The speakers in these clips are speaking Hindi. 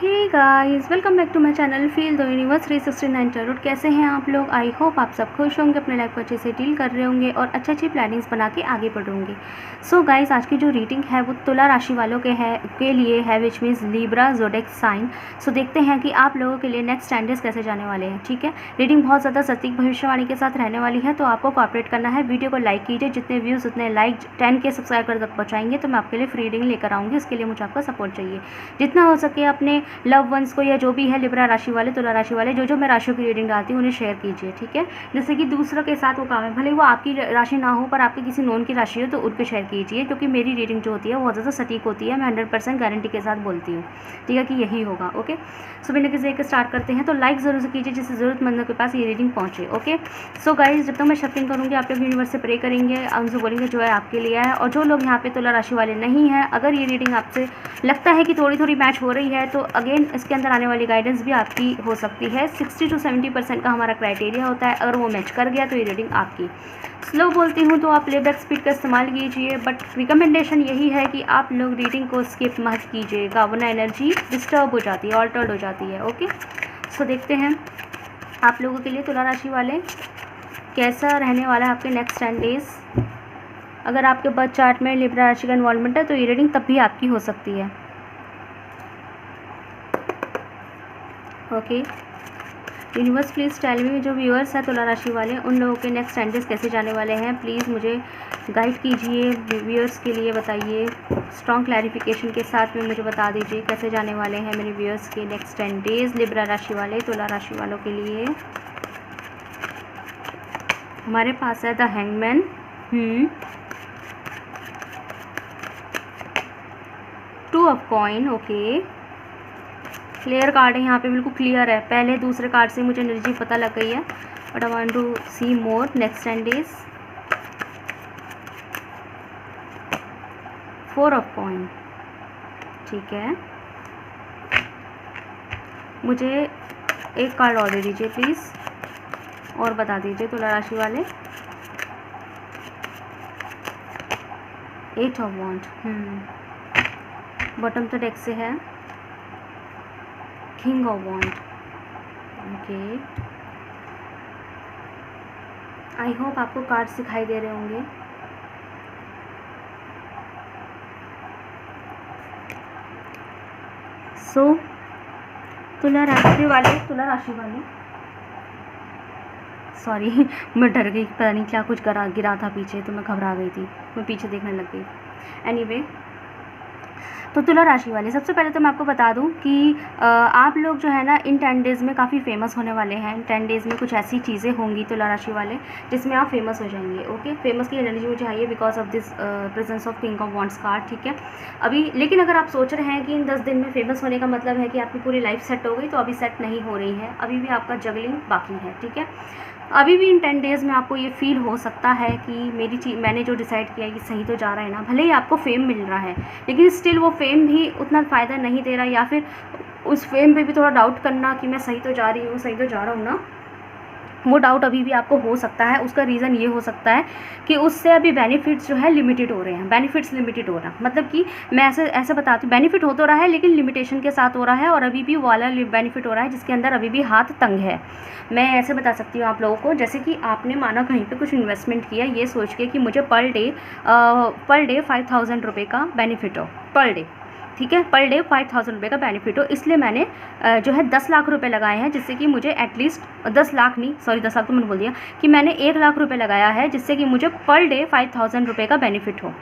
Hey guys, welcome back to my channel feel the universe 369 tarot. कैसे हैं आप लोग? आई होप आप सब खुश होंगे, अपने लाइफ को अच्छे से डील कर रहे होंगे और अच्छी प्लानिंग्स बना के आगे बढ़ रहे होंगे। सो गाइस, आज की जो रीडिंग है वो तुला राशि वालों के लिए है, which means Libra zodiac sign. So देखते हैं कि आप लोगों के लिए नेक्स्ट 10 डेज कैसे जाने वाले हैं। ठीक है, रीडिंग बहुत ज़्यादा सटीक भविष्यवाणी के साथ रहने वाली है, तो आपको कोऑपरेट करना है। वीडियो को लाइक कीजिए, जितने व्यूज़ उतने लाइक 10K सब्सक्राइबर तक पहुँचाएंगे तो मैं आपके लिए फ्री रीडिंग लेकर आऊँगी। उसके लिए मुझे आपका सपोर्ट चाहिए। जितना हो सके अपने लव वंस को या जो भी है लिब्रा राशि वाले, तुला राशि वाले, जो मैं राशियों की रीडिंग डालती हूँ उन्हें शेयर कीजिए। ठीक है, जैसे कि दूसरों के साथ वो काम है, भले वो आपकी राशि ना हो पर आपके किसी नोन की राशि हो तो उनको शेयर कीजिए, क्योंकि मेरी रीडिंग जो होती है बहुत ज़्यादा सटीक होती है। मैं 100% गारंटी के साथ बोलती हूँ। ठीक है कि यही होगा। ओके, सो बिना किसी एक स्टार्ट करते हैं। तो लाइक ज़रूर से कीजिए जिससे ज़रूरतमंदों के पास ये रीडिंग पहुँचे। ओके, सो गाइज, जब तक मैं शफलिंग करूँगी आप लोग यूनिवर्स से प्रे करेंगे, उनसे बोलेंगे जो है आपके लिए है। और जो लोग यहाँ पे तुला राशि वाले नहीं हैं, अगर ये रीडिंग आपसे लगता है कि थोड़ी थोड़ी मैच हो रही है तो अगेन इसके अंदर आने वाली गाइडेंस भी आपकी हो सकती है। 60 to 70% का हमारा क्राइटेरिया होता है। अगर वो मैच कर गया तो ये रीडिंग आपकी। स्लो बोलती हूँ तो आप प्लेबैक स्पीड का इस्तेमाल कीजिए, बट रिकमेंडेशन यही है कि आप लोग रीडिंग को स्किप मत कीजिएगा, वरना एनर्जी डिस्टर्ब हो जाती है, ऑल्टर्ड हो जाती है। ओके, सो देखते हैं आप लोगों के लिए तुला राशि वाले कैसा रहने वाला है आपके नेक्स्ट 10 डेज। अगर आपके बर्थ चार्ट में लिब्रा राशि का इन्वॉल्वमेंट है तो ये रीडिंग तब भी आपकी हो सकती है। Okay, universe please tell me, जो व्यूअर्स हैं तुला राशि वाले, उन लोगों के नेक्स्ट 10 डेज कैसे जाने वाले हैं। प्लीज़ मुझे गाइड कीजिए, व्यूअर्स के लिए बताइए, स्ट्रॉन्ग क्लैरिफिकेशन के साथ में मुझे बता दीजिए कैसे जाने वाले हैं मेरे व्यूअर्स के नेक्स्ट 10 डेज लिब्रा राशि वाले, तुला राशि वालों के लिए। हमारे पास है the hangman, 2 of coin. Okay, clear card है यहाँ पे, बिल्कुल क्लियर है। पहले दूसरे कार्ड से मुझे एनर्जी पता लग गई है, but I want to see more next 10 days. 4 of coin. ठीक है, मुझे एक कार्ड और दे दीजिए प्लीज़ और बता दीजिए तुला राशि वाले। 8 ऑफ वॉन्ड। बॉटम तो डेक से है king of wand. Okay, I hope आपको कार्ड्स दिखाई दे रहे होंगे। सो तुला राशि वाले सॉरी मैं डर गई, पता नहीं क्या कुछ गिरा था पीछे, तो मैं घबरा गई थी, मैं पीछे देखने लग गई। एनीवे, तो तुला राशि वाले, सबसे पहले तो मैं आपको बता दूं कि आप लोग जो है ना इन 10 डेज़ में काफ़ी फेमस होने वाले हैं। 10 डेज़ में कुछ ऐसी चीज़ें होंगी तुला राशि वाले जिसमें आप फेमस हो जाएंगे। ओके, फेमस की एनर्जी मुझे आई है because of this presence of king of wands card. ठीक है, अभी लेकिन अगर आप सोच रहे हैं कि इन 10 दिन में फेमस होने का मतलब है कि आपकी पूरी लाइफ सेट हो गई, तो अभी सेट नहीं हो रही है, अभी भी आपका जगलिंग बाकी है। ठीक है, अभी भी इन 10 डेज़ में आपको ये फील हो सकता है कि मैंने जो डिसाइड किया है कि सही तो जा रहा है ना। भले ही आपको फेम मिल रहा है, लेकिन स्टिल वो फेम भी उतना फ़ायदा नहीं दे रहा, या फिर उस फेम पे भी थोड़ा डाउट करना कि मैं सही तो जा रही हूँ, सही तो जा रहा हूँ ना, वो डाउट अभी भी आपको हो सकता है। उसका रीज़न ये हो सकता है कि उससे अभी बेनिफिट्स जो है लिमिटेड हो रहे हैं। बेनिफिट्स लिमिटेड हो रहा है मतलब कि मैं ऐसे बताती हूँ, बेनिफिट हो तो रहा है लेकिन लिमिटेशन के साथ हो रहा है, और अभी भी वाला बेनिफिट हो रहा है जिसके अंदर अभी भी हाथ तंग है। मैं ऐसे बता सकती हूँ आप लोगों को, जैसे कि आपने माना कहीं पे कुछ इन्वेस्टमेंट किया ये सोच के कि मुझे पर डे 5000 रुपये का बेनिफिट हो पर डे। ठीक है, पर डे 5000 रुपये का बेनिफिट हो, इसलिए मैंने जो है 10 लाख रुपए लगाए हैं, जिससे कि मुझे एटलीस्ट 10 लाख नहीं, सॉरी 10 लाख तो मैंने बोल दिया, कि मैंने 1 लाख रुपए लगाया है जिससे कि मुझे पर डे 5000 रुपये का बेनिफिट हो।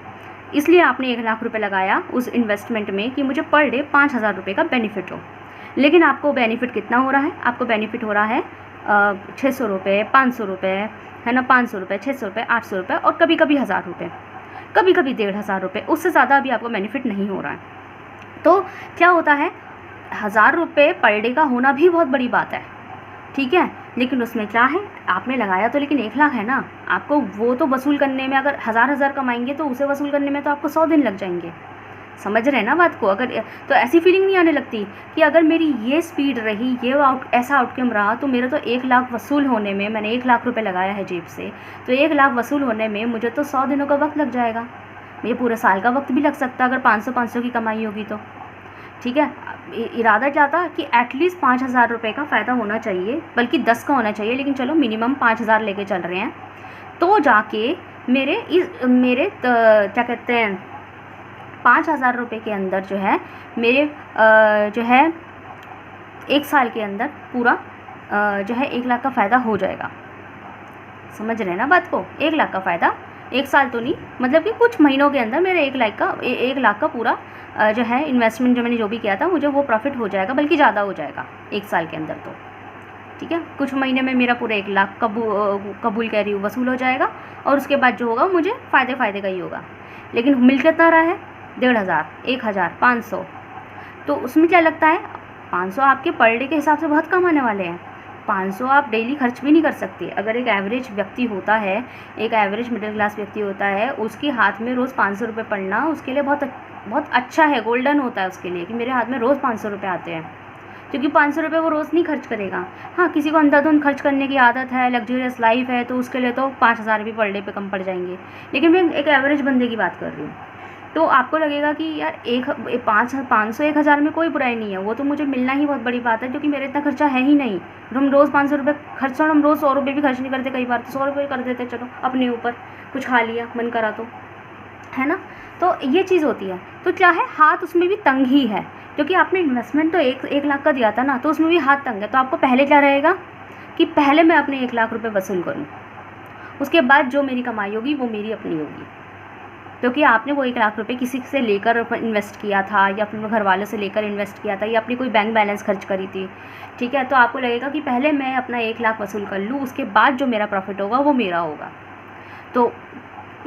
इसलिए आपने 1 लाख रुपए लगाया उस इन्वेस्टमेंट में कि मुझे पर डे 5000 रुपये का बेनिफिट हो। लेकिन आपको बेनिफिट कितना हो रहा है? आपको बेनिफिट हो रहा है 600 रुपये, 500 रुपये, है ना, 500 रुपये, 600 रुपये, 800 रुपये और कभी कभी 1000 रुपये, कभी कभी 1500 रुपये। उससे ज़्यादा अभी आपको बेनिफिट नहीं हो रहा है। तो क्या होता है, 1000 रुपये पर डे का होना भी बहुत बड़ी बात है। ठीक है, लेकिन उसमें क्या है, आपने लगाया तो लेकिन 1 लाख है ना, आपको वो तो वसूल करने में, अगर हज़ार कमाएंगे तो उसे वसूल करने में तो आपको 100 दिन लग जाएंगे। समझ रहे हैं ना बात को? अगर तो ऐसी फीलिंग नहीं आने लगती कि अगर मेरी ये स्पीड रही, ये ऐसा आउटकम रहा, तो मेरा तो 1 लाख वसूल होने में, मैंने 1 लाख रुपए लगाया है जेब से, तो 1 लाख वसूल होने में मुझे तो 100 दिनों का वक्त लग जाएगा। मुझे पूरे साल का वक्त भी लग सकता है अगर 500 की कमाई होगी तो। ठीक है, इरादा क्या था कि एटलीस्ट 5,000 रुपये का फ़ायदा होना चाहिए, बल्कि 10 का होना चाहिए, लेकिन चलो मिनिमम 5,000 लेके चल रहे हैं। तो जाके मेरे क्या कहते हैं 5,000 रुपये के अंदर जो है मेरे जो है 1 साल के अंदर पूरा जो है 1 लाख का फ़ायदा हो जाएगा। समझ रहे हैं ना बात को? 1 लाख का फ़ायदा 1 साल तो नहीं, मतलब कि कुछ महीनों के अंदर मेरे 1 लाख का पूरा जो है इन्वेस्टमेंट जो मैंने जो भी किया था मुझे वो प्रॉफिट हो जाएगा, बल्कि ज़्यादा हो जाएगा 1 साल के अंदर। तो ठीक है, कुछ महीने में मेरा पूरा 1 लाख कबूल कह रही हूँ वसूल हो जाएगा, और उसके बाद जो होगा मुझे फ़ायदे का ही होगा। लेकिन मिल कितना रहा है? 1,500, 1,000, 500। तो उसमें क्या लगता है 500 आपके पर डे के हिसाब से बहुत कम आने वाले हैं। 500 आप डेली खर्च भी नहीं कर सकते। अगर एक एवरेज व्यक्ति होता है, एक एवरेज मिडिल क्लास व्यक्ति होता है, उसके हाथ में रोज़ 500 रुपये पड़ना उसके लिए बहुत अच्छा है, गोल्डन होता है उसके लिए कि मेरे हाथ में रोज़ 500 रुपये आते हैं। क्योंकि 500 रुपये वो रोज़ नहीं खर्च करेगा। हाँ, किसी को अंधाधुंध खर्च करने की आदत है, लग्जरियस लाइफ है, तो उसके लिए तो 5,000 भी पर डे पे कम पड़ जाएंगे। लेकिन मैं एक एवरेज बंदे की बात कर रही हूँ। तो आपको लगेगा कि यार 500 1,000 में कोई बुराई नहीं है, वो तो मुझे मिलना ही बहुत बड़ी बात है, क्योंकि मेरा इतना खर्चा है ही नहीं। हम रोज़ 500 रुपये खर्च, और हम रोज़ 100 रुपये भी खर्च नहीं करते, कई बार तो 100 रुपये कर देते, चलो अपने ऊपर कुछ खा लिया मन करा तो, है ना। तो ये चीज़ होती है। तो क्या है, हाथ उसमें भी तंग ही है, क्योंकि आपने इन्वेस्टमेंट तो 1 लाख का दिया था ना, तो उसमें भी हाथ तंग है। तो आपको पहले क्या रहेगा कि पहले मैं अपने 1 लाख रुपये वसूल करूँ, उसके बाद जो मेरी कमाई होगी वो मेरी अपनी होगी। क्योंकि आपने वो 1 लाख रुपए किसी से लेकर इन्वेस्ट किया था, या अपने घर वालों से लेकर इन्वेस्ट किया था, या अपनी कोई बैंक बैलेंस खर्च करी थी, ठीक है। तो आपको लगेगा कि पहले मैं अपना 1 लाख वसूल कर लूँ, उसके बाद जो मेरा प्रॉफिट होगा वो मेरा होगा। तो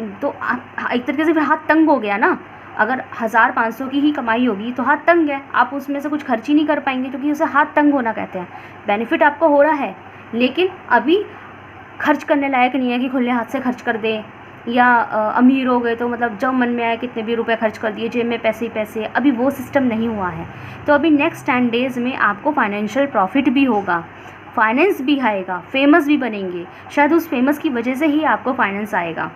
एक तरीके से फिर हाथ तंग हो गया ना। अगर 1,500 की ही कमाई होगी तो हाथ तंग है, आप उसमें से कुछ खर्च ही नहीं कर पाएंगे, क्योंकि उसे हाथ तंग होना कहते हैं। बेनिफिट आपको हो रहा है, लेकिन अभी खर्च करने लायक नहीं है कि खुले हाथ से खर्च कर दें, या अमीर हो गए तो मतलब जब मन में आए कितने भी रुपए खर्च कर दिए, जेब में पैसे ही पैसे। अभी वो सिस्टम नहीं हुआ है। तो अभी नेक्स्ट 10 डेज़ में आपको फाइनेंशियल प्रॉफिट भी होगा, फाइनेंस भी आएगा, फेमस भी बनेंगे। शायद उस फेमस की वजह से ही आपको फाइनेंस आएगा,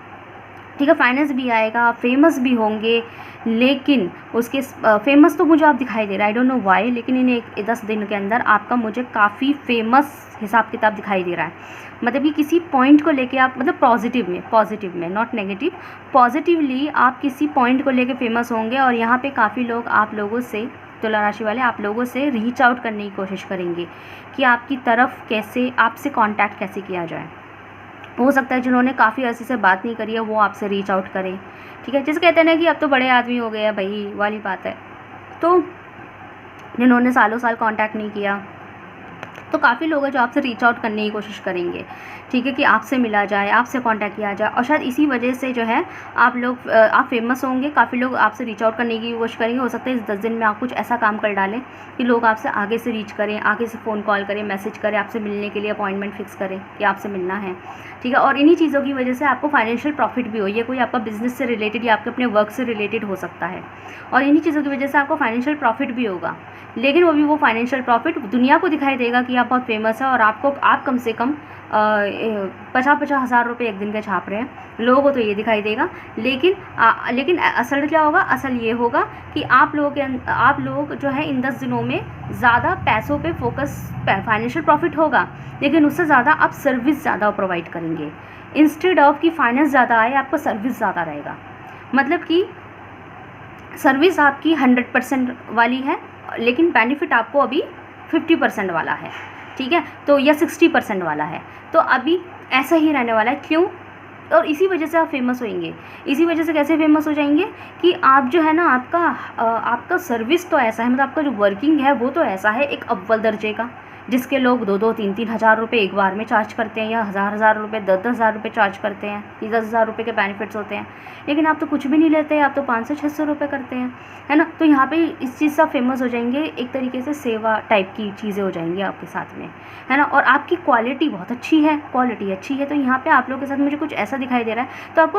ठीक है। फाइनेंस भी आएगा, फेमस भी होंगे, लेकिन उसके फेमस तो मुझे आप दिखाई दे रहा है, आई डोंट नो वाई, लेकिन इन 10 दिन के अंदर आपका मुझे काफ़ी फेमस हिसाब किताब दिखाई दे रहा है। मतलब कि किसी पॉइंट को लेके आप, मतलब पॉजिटिव में नॉट नेगेटिव, पॉजिटिवली आप किसी पॉइंट को लेके फेमस होंगे। और यहाँ पे काफ़ी लोग आप लोगों से, तुला राशि वाले आप लोगों से रीच आउट करने की कोशिश करेंगे कि आपकी तरफ कैसे, आपसे कांटेक्ट कैसे किया जाए। हो सकता है जिन्होंने काफ़ी अर्से से बात नहीं करी है वो आपसे रीच आउट करें, ठीक है। जैसे कहते हैं ना कि अब तो बड़े आदमी हो गए हैं भाई वाली बात है। तो जिन्होंने सालों साल कांटेक्ट नहीं किया, तो काफ़ी लोग हैं जो आपसे रीच आउट करने की कोशिश करेंगे, ठीक है, कि आपसे मिला जाए, आपसे कांटेक्ट किया जाए। और शायद इसी वजह से जो है आप फेमस होंगे, काफ़ी लोग आपसे रीच आउट करने की कोशिश करेंगे। हो सकता है इस 10 दिन में आप कुछ ऐसा काम कर डालें कि लोग आपसे आगे से रीच करें, आगे से फ़ोन कॉल करें, मैसेज करें, आपसे मिलने के लिए अपॉइंटमेंट फिक्स करें कि आपसे मिलना है, ठीक है। और इन्हीं चीज़ों की वजह से आपको फाइनेंशियल प्रॉफिट भी हो, ये कोई आपका बिजनेस से रिलेटेड या आपके अपने वर्क से रिलेटेड हो सकता है। और इन्हीं चीज़ों की वजह से आपको फाइनेंशियल प्रॉफिट भी होगा, लेकिन वो फाइनेंशियल प्रॉफिट दुनिया को दिखाई देगा कि आप बहुत फेमस है, और आप कम से कम 50-50 हज़ार रुपये एक दिन के छाप रहे हैं, लोगों को तो ये दिखाई देगा। लेकिन असल क्या होगा, असल ये होगा कि आप लोग जो है इन 10 दिनों में ज़्यादा पैसों पे फोकस, फाइनेंशियल प्रॉफिट होगा, लेकिन उससे ज़्यादा आप सर्विस ज़्यादा प्रोवाइड करेंगे। इंस्टेड ऑफ कि फाइनेंस ज़्यादा आए, आपको सर्विस ज़्यादा रहेगा। मतलब कि सर्विस आपकी 100% वाली है, लेकिन बेनिफिट आपको अभी 50% वाला है, ठीक है, तो या 60% वाला है। तो अभी ऐसा ही रहने वाला है। क्यों? और इसी वजह से आप फेमस होंगे। इसी वजह से कैसे फेमस हो जाएंगे कि आप जो है ना, आपका सर्विस तो ऐसा है, मतलब आपका जो वर्किंग है वो तो ऐसा है एक अव्वल दर्जे का, जिसके लोग 2-2, 3-3 हज़ार रुपये एक बार में चार्ज करते हैं, या हज़ार रुपये, 10-10 हज़ार रुपये चार्ज करते हैं। ये 10,000 रुपये के बेनिफिट्स होते हैं। लेकिन आप तो कुछ भी नहीं लेते, आप तो 500-600 रुपये करते हैं, है ना। तो यहाँ पे इस चीज़ से आप फेमस हो जाएंगे, एक तरीके से सेवा टाइप की चीज़ें हो जाएंगी आपके साथ में, है ना। और आपकी क्वालिटी बहुत अच्छी है, तो यहाँ पे आप लोगों के साथ मुझे कुछ ऐसा दिखाई दे रहा है। तो आपको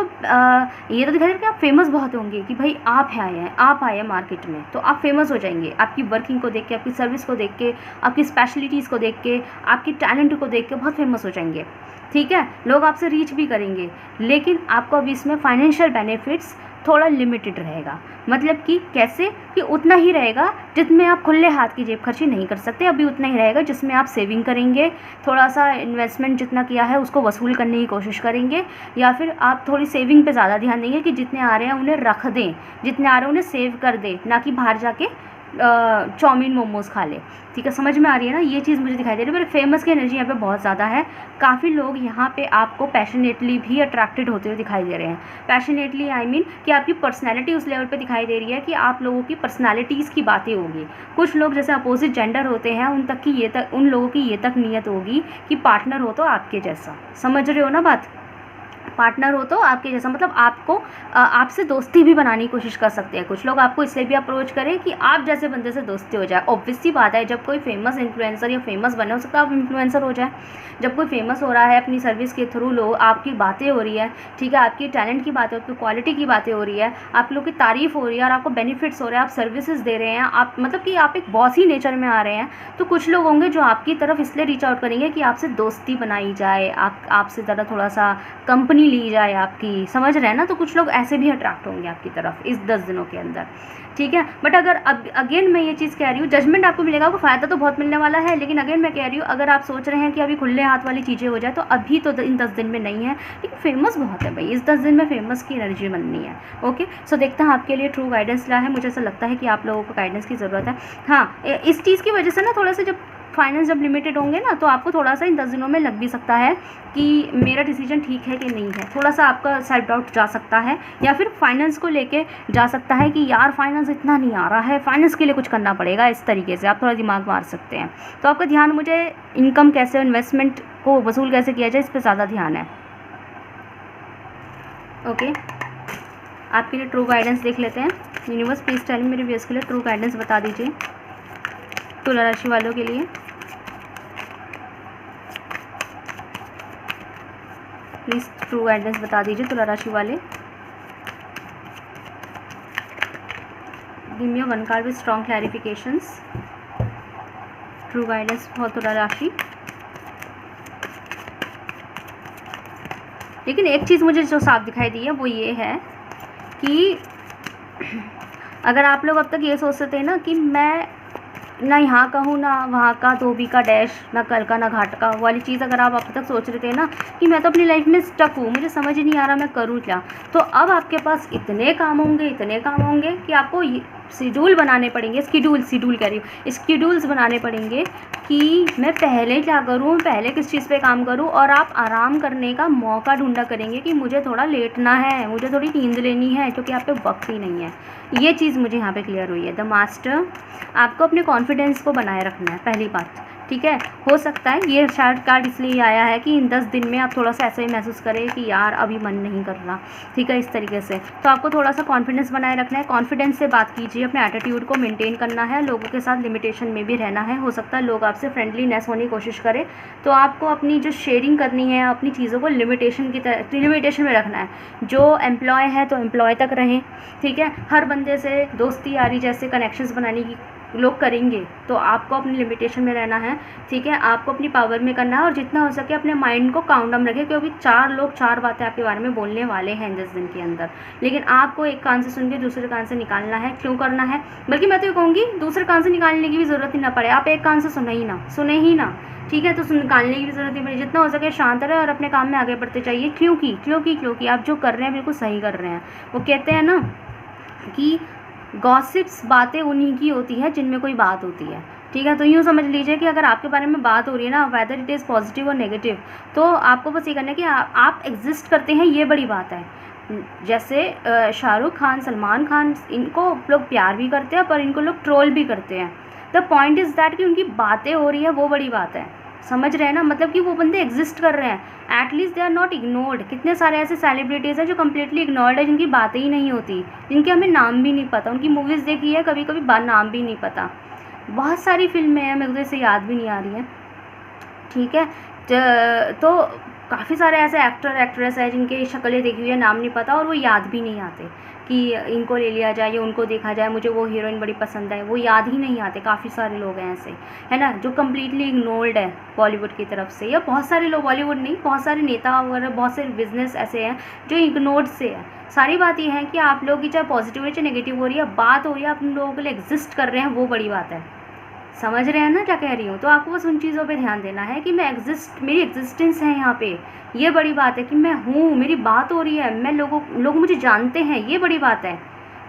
ये तो दिखाई दे रहा है कि आप फेमस बहुत होंगे, कि भाई आप आए हैं मार्केट में, तो आप फेमस हो जाएंगे। आपकी वर्किंग को देख के, आपकी सर्विस को देख के, आपकी स्पेशलिटीज़ को देख के, आपकी टैलेंट को देख के बहुत फेमस हो जाएंगे, ठीक है। लोग आपसे रीच भी करेंगे, लेकिन आपको अभी इसमें फाइनेंशियल बेनिफिट्स थोड़ा लिमिटेड रहेगा। मतलब कि कैसे, कि उतना ही रहेगा जितने आप खुले हाथ की जेब खर्ची नहीं कर सकते, अभी उतना ही रहेगा जिसमें आप सेविंग करेंगे, थोड़ा सा इन्वेस्टमेंट जितना किया है उसको वसूल करने की कोशिश करेंगे, या फिर आप थोड़ी सेविंग पे ज़्यादा ध्यान देंगे कि जितने आ रहे हैं उन्हें रख दें, जितने आ रहे हैं उन्हें सेव कर दें, ना कि बाहर जाके चाउमीन मोमोज़ खा ले। ठीक है, समझ में आ रही है ना, ये चीज़ मुझे दिखाई दे रही है। पर फेमस की एनर्जी यहाँ पे बहुत ज़्यादा है। काफ़ी लोग यहाँ पे आपको पैशनेटली भी अट्रैक्टेड होते हुए दिखाई दे रहे हैं। पैशनेटली आई मीन कि आपकी पर्सनैलिटी उस लेवल पे दिखाई दे रही है कि आप लोगों की पर्सनैलिटीज़ की बातें होगी। कुछ लोग जैसे अपोजिट जेंडर होते हैं उन लोगों की ये तक नीयत होगी कि पार्टनर हो तो आपके जैसा, समझ रहे हो ना बात, पार्टनर हो तो आपके जैसा, मतलब आपको आपसे दोस्ती भी बनाने की कोशिश कर सकते हैं। कुछ लोग आपको इसलिए भी अप्रोच करें कि आप जैसे बंदे से दोस्ती हो जाए। ऑब्वियस सी बात है, जब कोई फेमस इन्फ्लुएंसर या फेमस बने, हो सकता है आप इन्फ्लुएंसर हो जाए। जब कोई फेमस हो रहा है अपनी सर्विस के थ्रू, लोग आपकी बातें हो रही है, ठीक है, आपकी टैलेंट की बातें, आपकी क्वालिटी की बातें हो रही है, आप लोग की तारीफ हो रही है और आपको बेनिफिट्स हो रहे हैं, आप सर्विसेज दे रहे हैं, आप मतलब कि आप एक बॉस ही नेचर में आ रहे हैं, तो कुछ लोग होंगे जो आपकी तरफ इसलिए रीच आउट करेंगे कि आपसे दोस्ती बनाई जाए, आपसे ज़रा थोड़ा सा कंपनी ली जाए आपकी, समझ रहे हैं ना। तो कुछ लोग ऐसे भी अट्रैक्ट होंगे आपकी तरफ इस 10 दिनों के अंदर, ठीक है। बट अगर अब अगेन मैं ये चीज़ कह रही हूँ, जजमेंट आपको मिलेगा, आपको फ़ायदा तो बहुत मिलने वाला है, लेकिन अगेन मैं कह रही हूँ, अगर आप सोच रहे हैं कि अभी खुले हाथ वाली चीज़ें हो जाए, तो अभी तो इन 10 दिन में नहीं है, लेकिन फेमस बहुत है भाई, इस 10 दिन में फेमस की एनर्जी बननी है। ओके, सो देखते हैं आपके लिए ट्रू गाइडेंस क्या है। मुझे ऐसा लगता है कि आप लोगों को गाइडेंस की ज़रूरत है। हाँ, इस चीज़ की वजह से ना थोड़ा सा जब फाइनेंस जब लिमिटेड होंगे ना, तो आपको थोड़ा सा इन 10 दिनों में लग भी सकता है कि मेरा डिसीजन ठीक है कि नहीं है, थोड़ा सा आपका सेल्फ डाउट जा सकता है, या फिर फाइनेंस को लेके जा सकता है कि यार फाइनेंस इतना नहीं आ रहा है, फाइनेंस के लिए कुछ करना पड़ेगा, इस तरीके से आप थोड़ा दिमाग मार सकते हैं। तो आपका ध्यान, मुझे इनकम कैसे, इन्वेस्टमेंट को वसूल कैसे किया जाए, इस पर ज़्यादा ध्यान है। ओके, आपके लिए ट्रू गाइडेंस देख लेते हैं। यूनिवर्स प्लीज टेल मी मेरे व्यूअर्स के लिए ट्रू गाइडेंस बता दीजिए तुला राशि वालों के लिए। प्लीज़ ट्रू गाइडेंस बता दीजिए तुला राशि वाले। Give me one card with strong clarifications. True guidance for तुला राशि। लेकिन एक चीज़ मुझे जो साफ दिखाई दी है वो ये है कि अगर आप लोग अब तक ये सोचते थे ना कि मैं ना यहाँ का हूँ ना वहाँ का, धोबी का डैश, ना कल का ना घाट का वाली चीज़, अगर आप अब तक सोच रहे थे ना कि मैं तो अपनी लाइफ में स्टक हूँ, मुझे समझ ही नहीं आ रहा मैं करूँ क्या, तो अब आपके पास इतने काम होंगे कि आपको शेड्यूल बनाने पड़ेंगे, शेड्यूल कह रही हूँ, शेड्यूल्स बनाने पड़ेंगे कि मैं पहले क्या करूँ, पहले किस चीज़ पे काम करूँ, और आप आराम करने का मौका ढूंढा करेंगे कि मुझे थोड़ा लेटना है, मुझे थोड़ी नींद लेनी है, क्योंकि आप पे वक्त ही नहीं है। ये चीज़ मुझे यहाँ पे क्लियर हुई है। द मास्टर, आपको अपने कॉन्फिडेंस को बनाए रखना है, पहली बात, ठीक है। हो सकता है ये शायद कार्ड इसलिए आया है कि इन 10 दिन में आप थोड़ा सा ऐसे ही महसूस करें कि यार अभी मन नहीं कर रहा, ठीक है, इस तरीके से। तो आपको थोड़ा सा कॉन्फिडेंस बनाए रखना है, कॉन्फिडेंस से बात कीजिए, अपने एटीट्यूड को मेंटेन करना है, लोगों के साथ लिमिटेशन में भी रहना है। हो सकता है लोग आपसे फ्रेंडलीनेस होने की कोशिश करें, तो आपको अपनी जो शेयरिंग करनी है, अपनी चीज़ों को लिमिटेशन में रखना है। जो एम्प्लॉय है तो एम्प्लॉय तक रहें, ठीक है। हर बंदे से दोस्ती यारी जैसे कनेक्शंस बनाने की लोग करेंगे, तो आपको अपनी लिमिटेशन में रहना है, ठीक है। आपको अपनी पावर में करना है, और जितना हो सके अपने माइंड को काउंट डाउन रखें, क्योंकि 4 लोग 4 बातें आपके बारे में बोलने वाले हैं 10 दिन के अंदर, लेकिन आपको एक कान से सुन के दूसरे कान से निकालना है। क्यों करना है, बल्कि मैं तो ये कहूँगी दूसरे कान से निकालने की भी ज़रूरत ही ना पड़े, आप एक कान से सुने ही ना, ठीक है। तो निकालने की भी ज़रूरत नहीं पड़े, जितना हो सके शांत रहे और अपने काम में आगे बढ़ते चाहिए, क्योंकि आप जो कर रहे हैं बिल्कुल सही कर रहे हैं। वो कहते हैं ना कि गॉसिप्स, बातें उन्हीं की होती है जिनमें कोई बात होती है, ठीक है। तो यूँ समझ लीजिए कि अगर आपके बारे में बात हो रही है ना, वेदर इट इज़ पॉजिटिव और नेगेटिव, तो आपको बस ये करना है कि आप एग्जिस्ट करते हैं, ये बड़ी बात है। जैसे शाहरुख खान, सलमान खान, इनको लोग प्यार भी करते हैं पर इनको लोग ट्रोल भी करते हैं। द पॉइंट इज़ दैट कि उनकी बातें हो रही है, वो बड़ी बात है, समझ रहे हैं ना, मतलब कि वो बंदे एग्जिस्ट कर रहे हैं, at least they are not ignored. कितने सारे ऐसे सेलिब्रिटीज़ हैं जो कम्प्लीटली इग्नोर्ड है, जिनकी बातें ही नहीं होती, जिनके हमें नाम भी नहीं पता, उनकी मूवीज़ देखी है कभी कभी, नाम भी नहीं पता। बहुत सारी फिल्में हैं, मेरे को इसे याद भी नहीं आ रही हैं, ठीक है। तो काफ़ी सारे ऐसे एक्टर एक्ट्रेस हैं जिनके शक्लें देखी हुई है, नाम नहीं पता और वो याद भी नहीं आते, कि इनको ले लिया जाए या उनको देखा जाए, मुझे वो हीरोइन बड़ी पसंद है, वो याद ही नहीं आते। काफ़ी सारे लोग हैं ऐसे, है ना, जो कम्प्लीटली इग्नोर्ड है बॉलीवुड की तरफ से, या बहुत सारे लोग, बॉलीवुड नहीं, बहुत सारे नेता वगैरह, बहुत से बिजनेस ऐसे हैं जो इग्नोर्ड से है। सारी बात ये है कि आप लोग की चाहे पॉजिटिव है चाहे नेगेटिव हो रही है, बात हो रही है, आप उन लोगों के लिए एग्जिस्ट कर रहे हैं, वो बड़ी बात है। समझ रहे हैं ना क्या कह रही हूँ? तो आपको बस उन चीज़ों पे ध्यान देना है कि मैं मेरी एग्जिस्टेंस है यहाँ पे, ये बड़ी बात है कि मैं हूँ, मेरी बात हो रही है, मैं लोग मुझे जानते हैं, ये बड़ी बात है।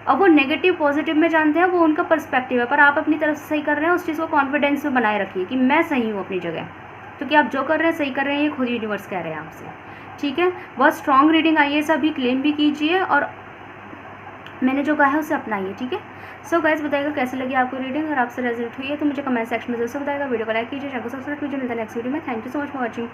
अब वो नेगेटिव पॉजिटिव में जानते हैं, वो उनका पर्सपेक्टिव है, पर आप अपनी तरफ से सही कर रहे हैं, उस चीज़ को कॉन्फिडेंस में बनाए रखिए कि मैं सही हूँ अपनी जगह, क्योंकि आप जो कर रहे हैं सही कर रहे हैं, ये खुद यूनिवर्स कह रहे हैं आपसे। ठीक है, बहुत स्ट्रॉन्ग रीडिंग आई है, सभी क्लेम भी कीजिए और मैंने जो कहा है उसे अपनाइए। ठीक है, सो गाइस बताइएगा कैसे लगी आपको रीडिंग, अगर आपसे रेजल्ट हुई है तो मुझे कमेंट सेक्शन में जरूर बताइएगा। वीडियो को लाइक कीजिए, चैनल को सब्सक्राइब कीजिए। मिलता है नेक्स्ट वीडियो में। Thank you so much for watching.